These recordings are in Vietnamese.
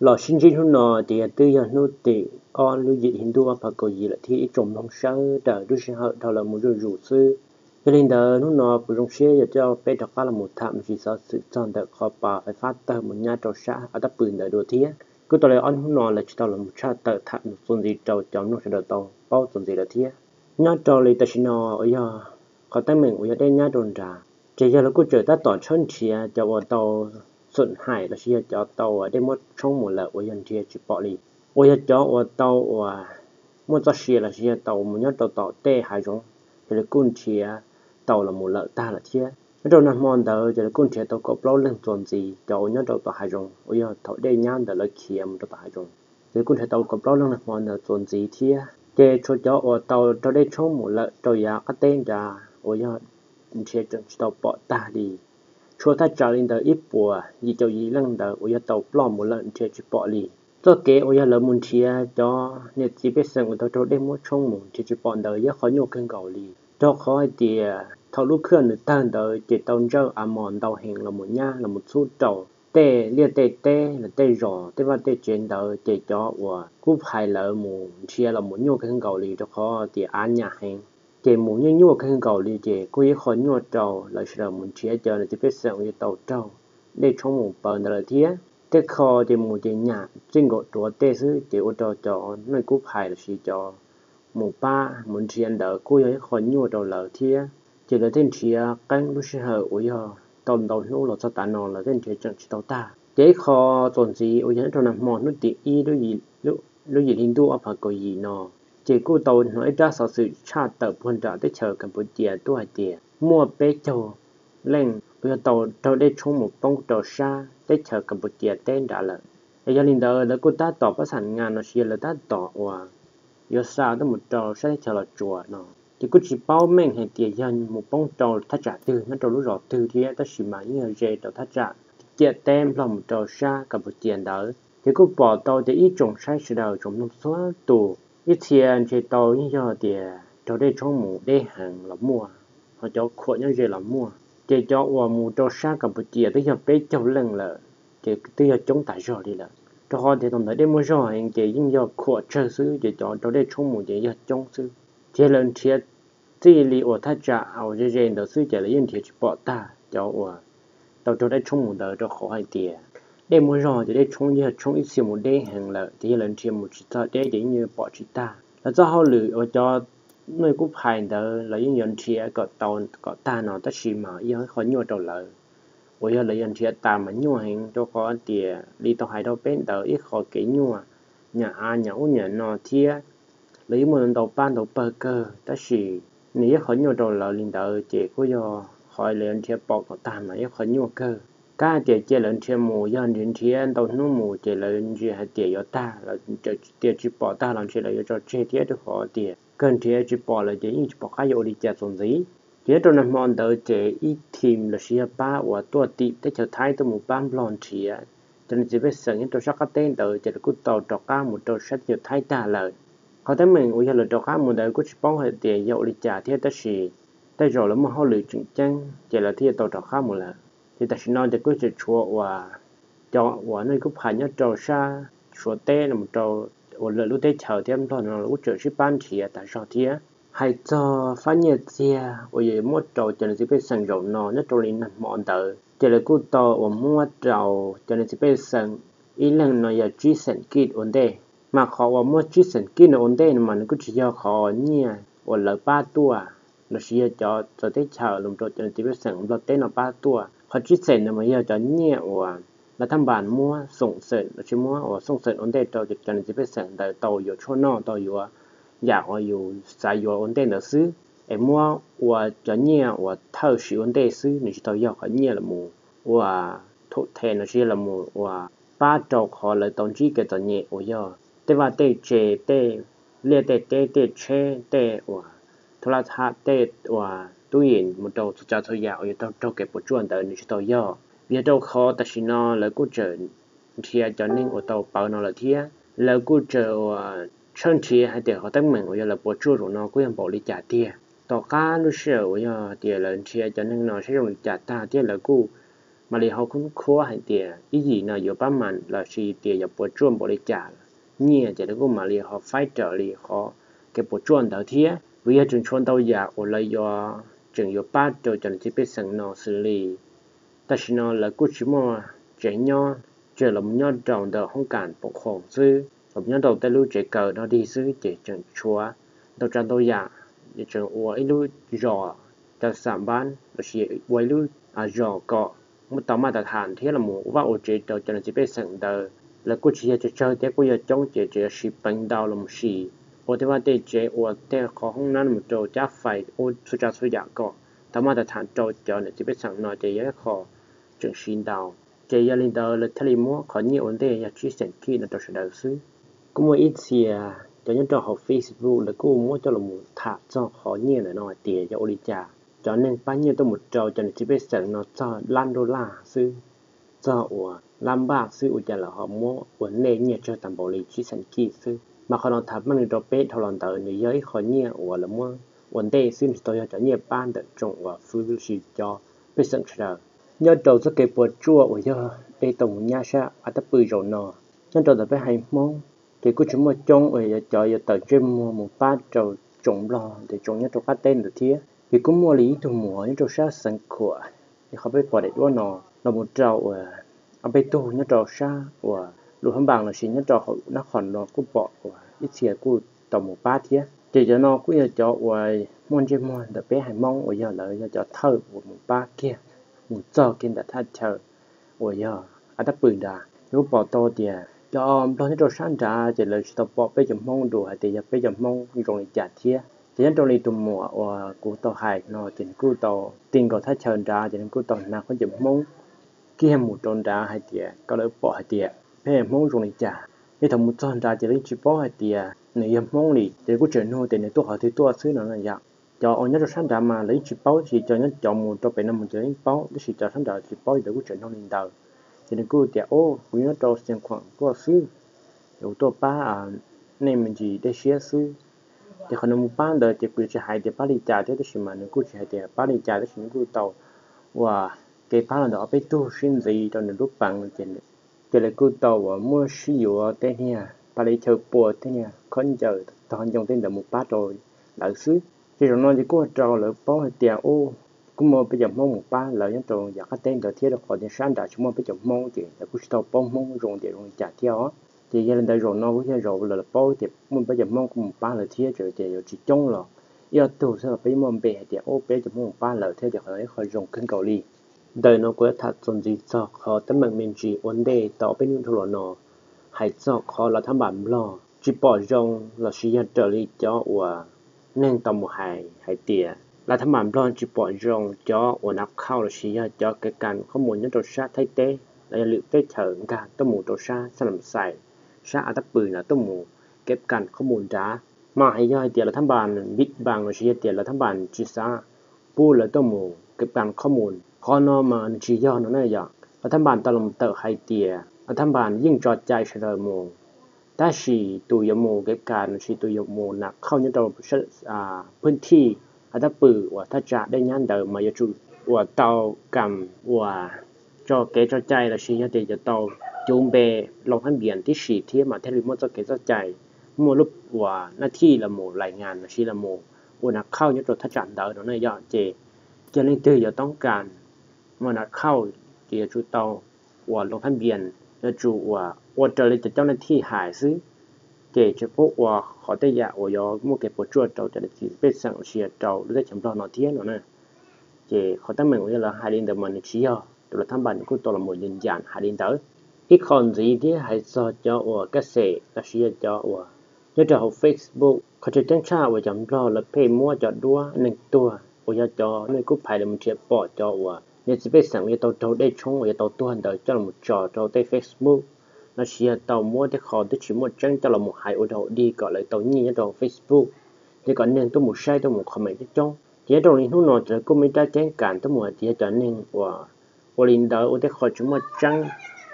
lò xin xin hun nọ thì tư giờ nô thì on lưu dịch Hindu và Phật gì là thì trồng nông sản đời đôi sinh hợp thảo là một rồi rủ sư cho nên đời nô nọ bùn rong xe giờ cho bé đọc là một thảm chỉ sợ sự chọn đời khó bà phải phát tờ một nhà trò xã ở đắpปืนđời đồ thiế cứ tao lại on hun nọ là chỉ tao là một cha tờ thảm một tuần gì trâu chọn nông sản đời tàu bao tuần gì là thiế nhà trò lấy ta xin nọ ở giờ có tay mình ở giờ đây nhà đồn trà chỉ giờ là cứ chờ ta tỏ chân chia cho vào tàu xuân hải là chia cho tàu ở đây một trong một là ở dân chia chỉ bỏ đi ở giờ cho ở tàu ở một cho chia là chia tàu một nhát tàu tê hai giống thì là cún chia tàu là một lợi ta là chia cái đầu năm mòn tàu thì là cún chia tàu có bao lần tuần gì cho nhát tàu hai giống ở giờ thổi đây nhát là chia một tàu hai giống thì cún chia tàu có bao lần mòn là tuần gì chia để cho ở tàu cho đây trong một lợi tàu giá cái tên ra ở giờ chia cho tàu bỏ ta đi chua ta trả lên đời ít bùa gì cho gì lần đời ở tàu plom một lần chia chỉ bỏ đi cho kế ở giờ muốn chia cho nhiệt chỉ biết rằng ở tàu đây muốn trong muốn chia chỉ bỏ đời giờ khó nhục hơn gạo đi cho khó thì thầu lúc khơi người ta đời chỉ tàu rau mòn tàu hẹn là một nha là một số tàu tê liên tê là tê rò tê và tê trên đời chỉ cho và cúp hai là muốn chia là một nhục hơn gạo đi cho khó thì ăn nhà hẹn chỉ muốn như nhua cái cầu đi chỉ có ý khó nhua trâu là sự muốn chia cho là chỉ biết sống như tàu trâu để trong một bờ là thiế thế khó thì muốn chỉ nhà trên gỗ chúa tê sư chỉ ô trâu cho nơi cúp hai là chỉ cho một ba muốn chia đỡ có ý khó nhua trâu là thiế chỉ là tên chia canh lúc hở ôi tàu nó là sao ta nó là tên chia chẳng chỉ tàu ta chỉ khó tồn gì ôi giờ trong nằm mòn nó tỉ y lúc gì Hindu ở Phật có gì nó chỉ cô tàu nói ra sau sự cha tập quân trả tới chờ Campuchia tuổi tiền mua bé châu lên bây tàu đây trong một bông tàu xa tới chờ Campuchia tên đã là gia đình đó là cô ta tỏ phát sản ngàn nó chỉ là ta tỏ và giờ sao tới một tàu sẽ chờ là chùa nó chỉ có chỉ bao mình hay tiền dân một bông tàu ta trả từ nó tàu lúc rõ từ thì ta chỉ mà như dễ tàu ta trả tiền tem là một tàu xa Campuchia đó chỉ có bỏ tàu để ít trồng sai sự đầu trong năm số tù ít tiền thì tàu như giờ thì tàu đây trong mù đây hàng là mua họ cho khổ như vậy là mua chỉ cho vào mù tàu xa Campuchia tới giờ bé châu lần là chỉ tới giờ chống tại rồi đi là cho họ thì tổng thể đây mua rồi anh chỉ những giờ khổ chơi xứ chỉ cho tàu đây trong mù chỉ giờ chống xứ chỉ lần thì chỉ li ở thắt trả ở dưới trên đó xứ chỉ là những thì bỏ ta cho ở tàu đây trong mù đó cho khó hay tiền để mua rồi thì để trong giờ trong ít xíu một đêm hàng là thì lần thêm một chút ta để như bỏ chút ta là do họ lựa ở cho nơi cúp hải đó là những nhân chia có tàu có ta nó ta chỉ mà yêu khó nhiều đầu lợi bây giờ là nhân chia ta mà nhiều hàng cho có tiền đi tàu hải đâu bên đó ít khó kỹ nhiều nhà ăn nhà uống nhà nọ thì lấy một lần đầu ban đầu bờ cơ ta chỉ nếu khó nhiều đầu lợi liền đó chỉ có do hỏi liền chia bỏ có ta mà khó nhiều cơ cả chỉ là chuyện mù dân đến chuyện tàu nó mù chỉ là chuyện hay tiền cho ta là tiền chỉ bỏ ta làm chuyện là cho chơi tiền được họ tiền cần tiền chỉ bỏ là chỉ bỏ cái vô đi chơi xong gì chỉ trong năm mòn tới chỉ ít team là xia ba và tua tị tới chờ thái tới một ban lon chia cho nên chỉ biết sợ những tôi sắc cái tên tới chỉ là cứ tàu trọ cá một tàu sách chờ thái ta lời họ thấy mình bây giờ là trọ cá một đời cứ chỉ bỏ hết tiền vô đi trả thế tới gì tới rồi là mà họ lựa chọn chăng chỉ là thi tàu trọ cá một lần thì ta chỉ nói để cứ chùa và cho và nơi cũng phải nhớ trâu xa chùa tê là một trâu và lợi lúc tê chờ thêm thôi nó lúc chờ ship ban thì tại sao thế hay cho phát nhiệt xe và giờ mua trâu cho nên chỉ biết sẵn rộng nó nhất trâu lên nằm mọn tờ chỉ là cứ to và mua trâu cho nên chỉ biết sẵn ý lần nó giờ chỉ sẵn kít ổn đề mà khó và mua chỉ sẵn kít nó ổn đề mà nó cứ chỉ do khó nhỉ và lợi 3 tuổi nó sẽ cho tê chờ lùng trâu cho nên chỉ biết sẵn lợi tê nó 3 tuổi họ chỉ xem là bây giờ cho nhẹ và là thằng bạn muaส่งเสริมlà chỉ mua và ส่งเสริม ổn định cho cho nên chỉ biết xem tại tàuอยู่ช่วงนอกtàuอยู่อยากอยู่สายอยู่ ổn định 的ซื้อไอ้ mua ว่าจะnhẹว่าเท่าสิ ổn định ซื้อนี่จะ要เขาnhẹ là mùว่าทุกแทนlà chỉ là mùว่าป้าจอกเขาเลยตอนที่เกิดตอนnhẹว่าแต่ว่าเตะเจเตะเรียกเตะเชเตะว่าโทรทัศน์เตะว่าตู้เย็นmột đầu cho tôi dạo ở trong cái bộ chuẩn tới như tôi do việc đâu khó ta chỉ nó là cú chờ thì cho nên ở tàu bảo nó là thế là cú chờ chân thì hay để họ tách mình ở là bộ chuẩn của nó cũng bảo đi trả tiền tàu cá lúc sau ở thì là thì cho nên nó sẽ dùng trả ta thì là cú mà li họ cũng khó hay tiệt ý gì nào giờ bám mình là chỉ tiệt giờ bữa trưa bữa đi trả nhẹ chỉ là cũng mà li họ phải trở li họ cái bữa trưa đầu thiế vì ở trường chuẩn tàu giờ ở lại giờ trường giờ ba giờ cho nên chỉ biết sang nó xử lý ta chỉ nó là cũng chỉ mà trẻ nhỏ chờ làm nhỏ tròn đầu không cản bộ khổng sư làm nhỏ đầu tay lưu trẻ cờ nó đi sư trẻ trường chúa đầu tròn tàu giờ để trường ở ấy lưu rõ ta sắm bán và chỉ quay lưu rõ cọ một tàu mà ta thản thế là một và ở chế đầu cho nên chỉ biết sang đầu là cũng chỉ cho chơi thế cũng giờ trong chế chế chỉ bằng đầu là một xí ở thế mà để chế ở thế khó không nên một chỗ chắc phải ở số cha số giả cọ tàu mà ta thản chỗ cho nên chỉ biết sang nói chế rất khó trường xin đầu chế giờ lên đầu là thay mua khó nhiều vấn đề là chỉ sản khi là tôi sẽ đầu sư cũng một ít xìa cho những trò học Facebook là cũng mua cho là một thả cho khó nhiều là nói tiền cho Olicha cho nên bao nhiêu tôi một trò cho nên chỉ biết sang nó cho $1 sư cho ở làm bạc sư ở là họ mua vấn đề nhiều cho tầm bảo lý chỉ sản khi sư mà họ nói thật mình đồ bê thầu lần tới người giới khó nhiều ở là mua vấn đề sư tôi cho nhiều ban được trồng và phương sử cho biết sản xuất nhớ đầu cho cái bữa chua ở giờ đây tổng nhà sa ở tập bự rồi nọ nhớ đầu là phải hay mong thì cứ chúng mà trồng ở cho giờ tới gym mua một bát trầu trồng lò để trồng nhớ trồng phát tên được thế thì cũng mua lý thu mua nhớ trồng sa sản khỏe thì họ biết quả để đua nọ là một trầu ở bên tôi nhớ trầu sa và lúc hôm bằng là chỉ nhớ trầu nó còn nó cũng bỏ ít xíu cũng tầm một bát thế thì cho nó cũng giờ cho món gym món để bé hay mong ở giờ là cho thơ một bát kia một giờ kinh đã thay chờ ở giờ ở đáp bự đã nếu bỏ to thì cho lo những đồ sáng ra chỉ là tập bỏ bây giờ mong đồ hay thì bây giờ mong rồi trả thiệt chỉ nên trong này tụi mùa ở cụ tàu hải nó chỉ cụ tàu tiền có thay chờ ra chỉ nên cụ tàu nào có chịu mong kia một tròn ra hay thì có lẽ bỏ hay thì bây mong rồi trả nếu thằng một tròn ra chỉ lấy chỉ bỏ hay thì nếu mong thì chỉ có chuyện thôi thì nếu tôi hỏi thì tôi xứ nó là vậy cho ông nhớ cho sáng ra mà lấy chỉ báo thì cho nhớ chọn một trong bảy năm một lấy báo để chỉ cho sáng ra chỉ báo để có chuyện không liên đầu thì nên cứ tiệt ô cũng nhớ cho xem khoảng có xứ yếu tố ba nên mình chỉ để xé xứ thì còn một ban đời thì cứ chỉ hai thì ba đi trả thế thì mà nên cứ chỉ hai thì ba đi trả thì cứ tàu và cái ba là đó biết tu sinh gì cho nên lúc bằng thì là cứ tàu và mua sử dụng tên nha ba đi chơi bùa thế nha con giờ toàn dùng tên là một bát rồi lại xứ thì rồi nó chỉ có trò là bao tiền ô cũng mà bây giờ mong một ba là những trò giả cái tên đầu tiên là khỏi tiền sáng đã chúng mà bây giờ mong thì là cũng tàu bao mong dùng để dùng trả theo thì gia đình đây rồi nó cũng rồi là bao thì muốn bây giờ mong cũng một ba là thiết rồi thì chỉ trông là giờ tôi sẽ bây giờ bé thì ô bé giờ mong một ba là thế thì khỏi dùng cân cầu đi đời nó có thật dồn gì cho họ tấm bằng mình chỉ vấn đề tạo bên những thổ nó hãy cho họ là tham bản lo chỉ bỏ rong là sử dụng trợ lý cho và nên tầm một hai tiệt là tham bản lo chỉ bỏ rong cho và nắp khâu là sử dụng cho cái cần không muốn những đồ sát thay thế là liệu tết thở cả tôi muốn đồ sát sẽ làm sai sát đắp bự là tôi muốn cái cần không muốn trả mà hay do tiệt là tham bản biết bằng là sử dụng tiệt là tham bản chỉ xa bu là tôi muốn cái cần không muốn khó nó mà chỉ do nó này vậy là tham bản tao làm tự hay tiệt là tham bảnยิ่งจอดใจเฉลยมงถ้าชีตัวยโมเก็บการชีตัวยโมนักเข้าเนี่ยเราพื้นที่ถ้าปือว่าถ้าจะได้ยันเดิมมาจะจุว่าเตากำว่าจอเกจใจละชีจะจะเตาจูงเบลงทันเบียนที่ชีเทียมาเทลิมจะเกจใจมัวลุบว่าหน้าที่ละโมรายงานชีละโมว่านักเข้าเนี่ยเราถ้าจันเดิมเราเนี่ยจะเล่นตื้อจะต้องการว่านักเข้าจะจุเตาว่าลงทันเบียนจะจูว่าเจอเลยจะเจ้าหน้าที่หายซื้อเจจะพวกว่าขอได้ยาว่ายอมั่วเก็บปวดจวดเราจะได้สิเป็นสั่งเชียเราหรือได้จำลองนอเทียนนะเจเขาตั้งเหมือนว่าเราหาดินแต่มันเชียตัวทำบันก็ตัวละหมดยืนยันหาดินเต๋ออีกคนสีที่หายซอจะว่าเกษตรและเชียจะว่าเนี่ยจะเอา Facebook เขาจะจ้างชาว่าจำลองแล้วเพย์มั่วจะดัวหนึ่งตัวว่าจะเนี่ยก็ภายในมันเชียปอจะว่าเนี่ยจะเป็นสั่งว่าเราได้ช่องว่าเราตัวหันเต๋อจะละหมดจอเราได้ Facebook nó xia tàu mua để khó để chỉ một trang cho là một hai ô đầu đi gọi lại tàu nhìn ở đầu Facebook thì còn nên tôi một sai tôi một comment cho trong chỉ trong này nó nói rồi cũng mới ra trang cản tôi một chỉ cho nên và linh đó để khó chúng một trang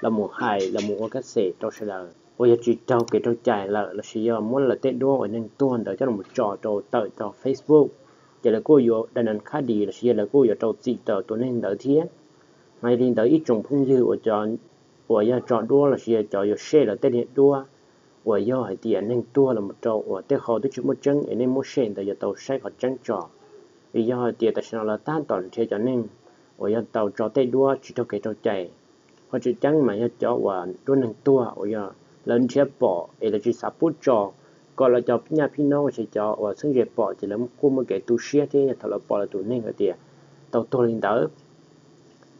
là một hai là một cái sẽ cho sẽ là bây giờ chỉ trao cái trao chạy là xia muốn là tết đua ở nên tuần đó cho là một trò trò tới trò Facebook chỉ là cô yếu đàn anh khá đi là xia là cô yếu trò chỉ tờ tôi nên đỡ thiệt mai đi tới ít trồng phong dư ở giờ chọn đua là sẽ chọn xe là tên hiện đua ở giờ hay tiền nên đua là một trâu ở tên họ tôi chụp một chân nên một xe tại giờ tàu xe họ chân trò vì giờ tiền tại sao là tan toàn thế cho nên ở giờ tàu trò tên đua chỉ cho cái trò chạy họ chỉ chân mà giờ cho và đua nên đua ở giờ lần chế bỏ là chỉ sắp bút trò còn là cho nhàพี่น้องsẽ cho và sinh hoạt bỏ chỉ là một một cái tu sửa thế thật là bỏ là tu nên cái tiền tàu tôi lên đó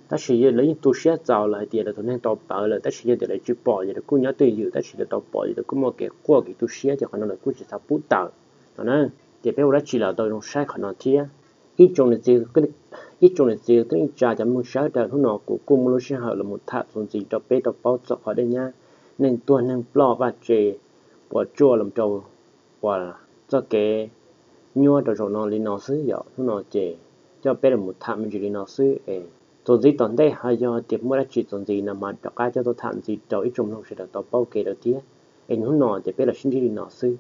ta sử dụng lấy tu sửa giàu lại tiền là tu nên tàu bảo là ta sử dụng để lấy chữ bỏ thì cũng nhớ tùy dự ta sử dụng tàu bỏ thì cũng một cái qua cái tu sửa cho khả năng là cũng chỉ sắp bút tàu cho nên thì bây giờ chỉ là tôi dùng sai khả năng thiệt ít trong này gì cái trả cho mình sai đời hôm nọ của cùng lúc sinh hoạt là một tháp dùng gì cho bé cho bao cho khỏi đây nhá nên tôi nên lo và chế và chua làm trâu và cho cái nhua rồi nó lên nó xứ giờ nó chế cho bé là một thảm mình chỉ lên nó xứ tôi gì toàn đây hay do tiệm mua chỉ toàn gì nằm mà cho cái cho tôi thảm gì cho ít trong nó sẽ được tao bao kê được tiếc nó thì bé là sinh đi nó xứ